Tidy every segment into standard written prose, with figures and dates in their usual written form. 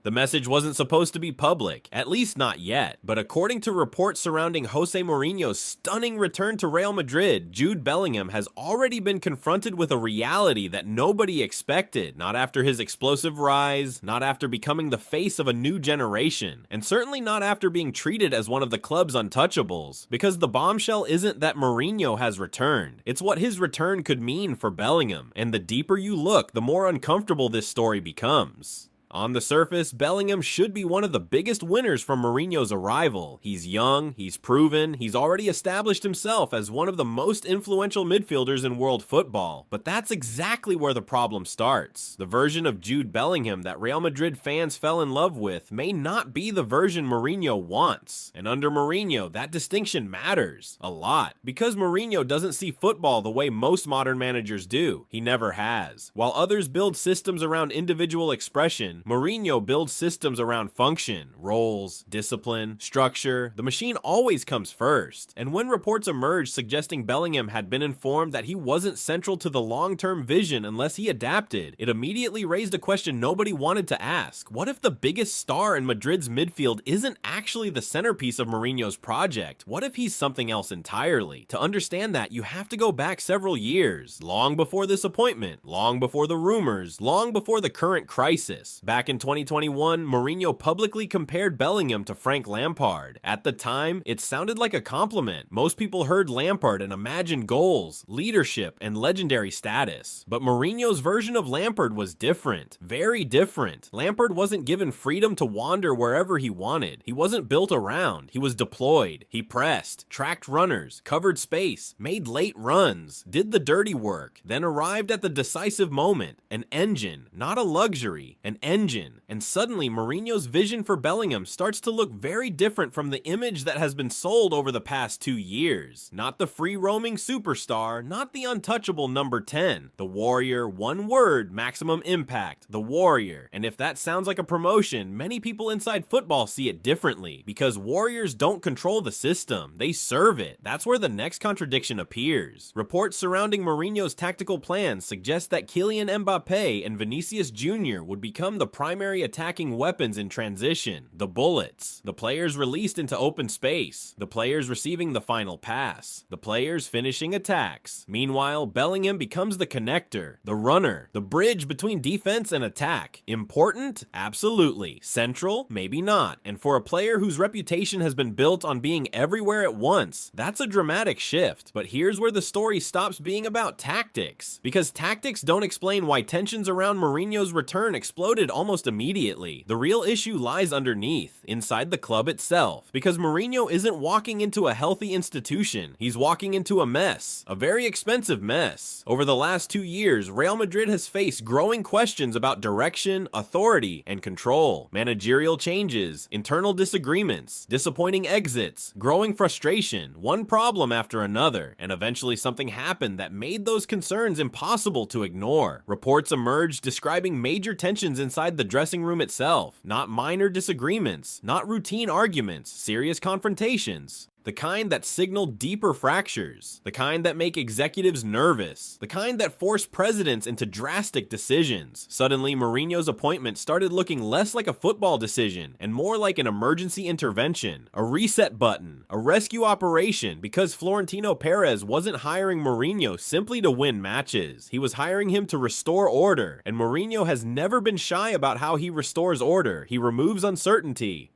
The message wasn't supposed to be public, at least not yet, but according to reports surrounding José Mourinho's stunning return to Real Madrid, Jude Bellingham has already been confronted with a reality that nobody expected, not after his explosive rise, not after becoming the face of a new generation, and certainly not after being treated as one of the club's untouchables, because the bombshell isn't that Mourinho has returned, it's what his return could mean for Bellingham, and the deeper you look, the more uncomfortable this story becomes. On the surface, Bellingham should be one of the biggest winners from Mourinho's arrival. He's young, he's proven, he's already established himself as one of the most influential midfielders in world football. But that's exactly where the problem starts. The version of Jude Bellingham that Real Madrid fans fell in love with may not be the version Mourinho wants. And under Mourinho, that distinction matters a lot. Because Mourinho doesn't see football the way most modern managers do. He never has. While others build systems around individual expression, Mourinho builds systems around function, roles, discipline, structure. The machine always comes first. And when reports emerged suggesting Bellingham had been informed that he wasn't central to the long-term vision unless he adapted, it immediately raised a question nobody wanted to ask. What if the biggest star in Madrid's midfield isn't actually the centerpiece of Mourinho's project? What if he's something else entirely? To understand that, you have to go back several years, long before this appointment, long before the rumors, long before the current crisis. Back in 2021, Mourinho publicly compared Bellingham to Frank Lampard. At the time, it sounded like a compliment. Most people heard Lampard and imagined goals, leadership, and legendary status. But Mourinho's version of Lampard was different. Very different. Lampard wasn't given freedom to wander wherever he wanted. He wasn't built around. He was deployed. He pressed, tracked runners, covered space, made late runs, did the dirty work, then arrived at the decisive moment. An engine, not a luxury. An engine, and suddenly Mourinho's vision for Bellingham starts to look very different from the image that has been sold over the past 2 years. Not the free-roaming superstar, not the untouchable number 10. The warrior, one word, maximum impact, the warrior. And if that sounds like a promotion, many people inside football see it differently, because warriors don't control the system, they serve it. That's where the next contradiction appears. Reports surrounding Mourinho's tactical plans suggest that Kylian Mbappé and Vinícius Júnior would become the primary attacking weapons in transition, the bullets, the players released into open space, the players receiving the final pass, the players finishing attacks. Meanwhile, Bellingham becomes the connector, the runner, the bridge between defense and attack. Important? Absolutely. Central? Maybe not. And for a player whose reputation has been built on being everywhere at once, that's a dramatic shift. But here's where the story stops being about tactics, because tactics don't explain why tensions around Mourinho's return exploded almost immediately. The real issue lies underneath, inside the club itself, because Mourinho isn't walking into a healthy institution, he's walking into a mess, a very expensive mess. Over the last 2 years, Real Madrid has faced growing questions about direction, authority, and control, managerial changes, internal disagreements, disappointing exits, growing frustration, one problem after another, and eventually something happened that made those concerns impossible to ignore. Reports emerged describing major tensions inside the dressing room itself, not minor disagreements, not routine arguments, serious confrontations. The kind that signal deeper fractures, the kind that make executives nervous, the kind that force presidents into drastic decisions. Suddenly, Mourinho's appointment started looking less like a football decision and more like an emergency intervention, a reset button, a rescue operation, because Florentino Perez wasn't hiring Mourinho simply to win matches. He was hiring him to restore order, and Mourinho has never been shy about how he restores order. He removes uncertainty.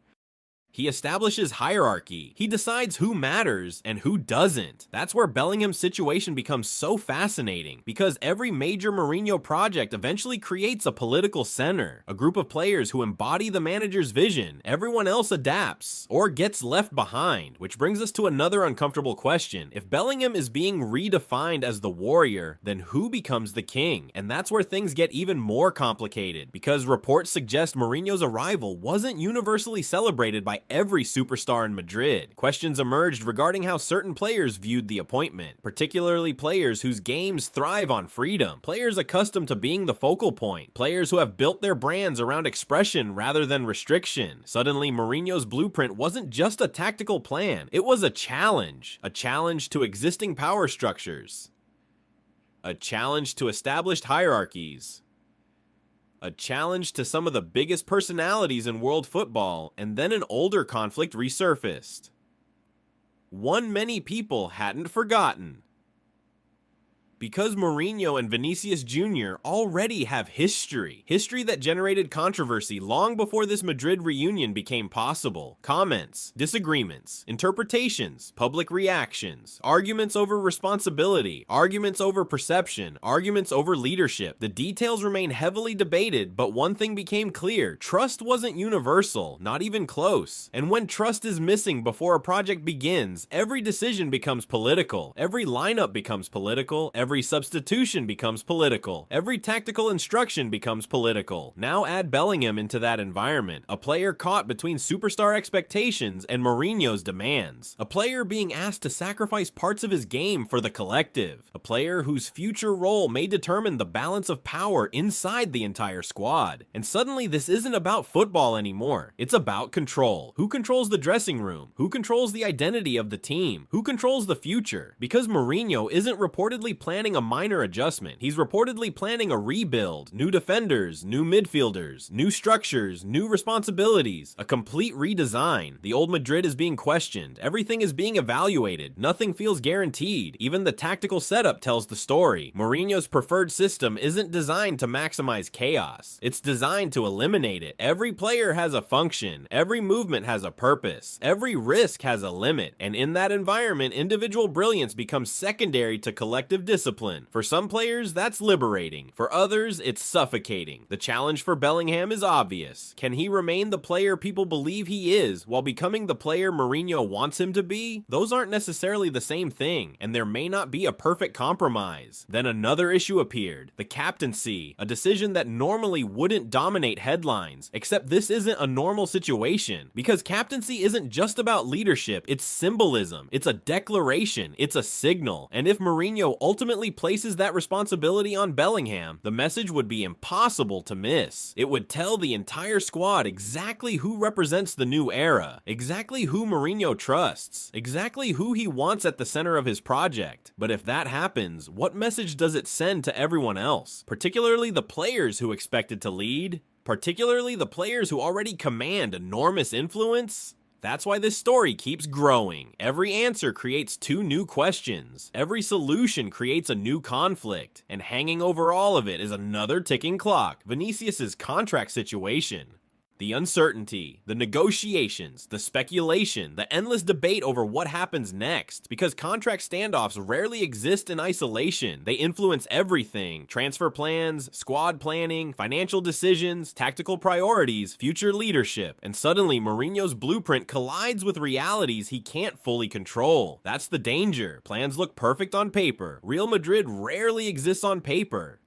He establishes hierarchy. He decides who matters and who doesn't. That's where Bellingham's situation becomes so fascinating, because every major Mourinho project eventually creates a political center, a group of players who embody the manager's vision. Everyone else adapts or gets left behind, which brings us to another uncomfortable question. If Bellingham is being redefined as the warrior, then who becomes the king? And that's where things get even more complicated, because reports suggest Mourinho's arrival wasn't universally celebrated by every superstar in Madrid. Questions emerged regarding how certain players viewed the appointment, particularly players whose games thrive on freedom, players accustomed to being the focal point, players who have built their brands around expression rather than restriction. Suddenly, Mourinho's blueprint wasn't just a tactical plan, it was a challenge to existing power structures, a challenge to established hierarchies, a challenge to some of the biggest personalities in world football, and then an older conflict resurfaced. One many people hadn't forgotten. Because Mourinho and Vinícius Júnior already have history that generated controversy long before this Madrid reunion became possible. Comments, disagreements, interpretations, public reactions, arguments over responsibility, arguments over perception, arguments over leadership. The details remain heavily debated, but one thing became clear: trust wasn't universal, not even close. And when trust is missing before a project begins, every decision becomes political, every lineup becomes political, every substitution becomes political. Every tactical instruction becomes political. Now add Bellingham into that environment, a player caught between superstar expectations and Mourinho's demands. A player being asked to sacrifice parts of his game for the collective. A player whose future role may determine the balance of power inside the entire squad. And suddenly this isn't about football anymore. It's about control. Who controls the dressing room? Who controls the identity of the team? Who controls the future? Because Mourinho isn't reportedly planning a minor adjustment. He's reportedly planning a rebuild, new defenders, new midfielders, new structures, new responsibilities, a complete redesign. The old Madrid is being questioned. Everything is being evaluated. Nothing feels guaranteed. Even the tactical setup tells the story. Mourinho's preferred system isn't designed to maximize chaos. It's designed to eliminate it. Every player has a function. Every movement has a purpose. Every risk has a limit. And in that environment, individual brilliance becomes secondary to collective discipline. For some players, that's liberating. For others, it's suffocating. The challenge for Bellingham is obvious. Can he remain the player people believe he is while becoming the player Mourinho wants him to be? Those aren't necessarily the same thing, and there may not be a perfect compromise. Then another issue appeared, the captaincy, a decision that normally wouldn't dominate headlines, except this isn't a normal situation, because captaincy isn't just about leadership, it's symbolism, it's a declaration, it's a signal, and if Mourinho ultimately places that responsibility on Bellingham, the message would be impossible to miss. It would tell the entire squad exactly who represents the new era, exactly who Mourinho trusts, exactly who he wants at the center of his project. But if that happens, what message does it send to everyone else, particularly the players who expected to lead, particularly the players who already command enormous influence? That's why this story keeps growing. Every answer creates two new questions. Every solution creates a new conflict. And hanging over all of it is another ticking clock: Vinícius's contract situation. The uncertainty, the negotiations, the speculation, the endless debate over what happens next. Because contract standoffs rarely exist in isolation. They influence everything: transfer plans, squad planning, financial decisions, tactical priorities, future leadership. And suddenly Mourinho's blueprint collides with realities he can't fully control. That's the danger. Plans look perfect on paper. Real Madrid rarely exists on paper.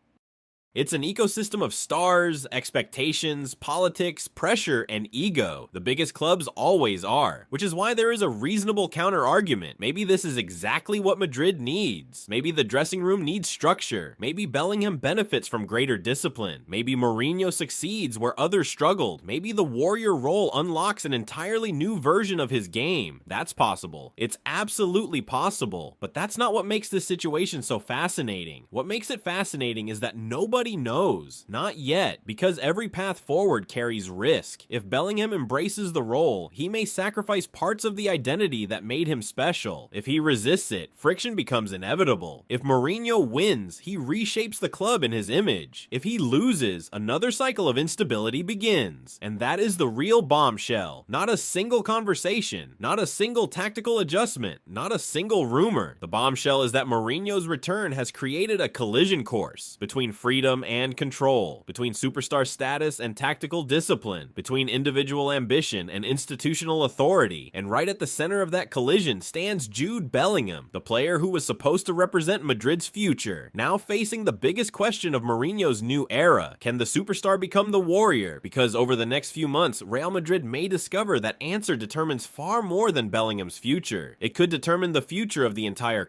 It's an ecosystem of stars, expectations, politics, pressure, and ego. The biggest clubs always are, which is why there is a reasonable counter-argument. Maybe this is exactly what Madrid needs. Maybe the dressing room needs structure. Maybe Bellingham benefits from greater discipline. Maybe Mourinho succeeds where others struggled. Maybe the warrior role unlocks an entirely new version of his game. That's possible. It's absolutely possible. But that's not what makes this situation so fascinating. What makes it fascinating is that nobody knows. Not yet, because every path forward carries risk. If Bellingham embraces the role, he may sacrifice parts of the identity that made him special. If he resists it, friction becomes inevitable. If Mourinho wins, he reshapes the club in his image. If he loses, another cycle of instability begins. And that is the real bombshell. Not a single conversation, not a single tactical adjustment, not a single rumor. The bombshell is that Mourinho's return has created a collision course between freedom and control, between superstar status and tactical discipline, between individual ambition and institutional authority. And right at the center of that collision stands Jude Bellingham, the player who was supposed to represent Madrid's future, now facing the biggest question of Mourinho's new era. Can the superstar become the warrior? Because over the next few months, Real Madrid may discover that answer determines far more than Bellingham's future. It could determine the future of the entire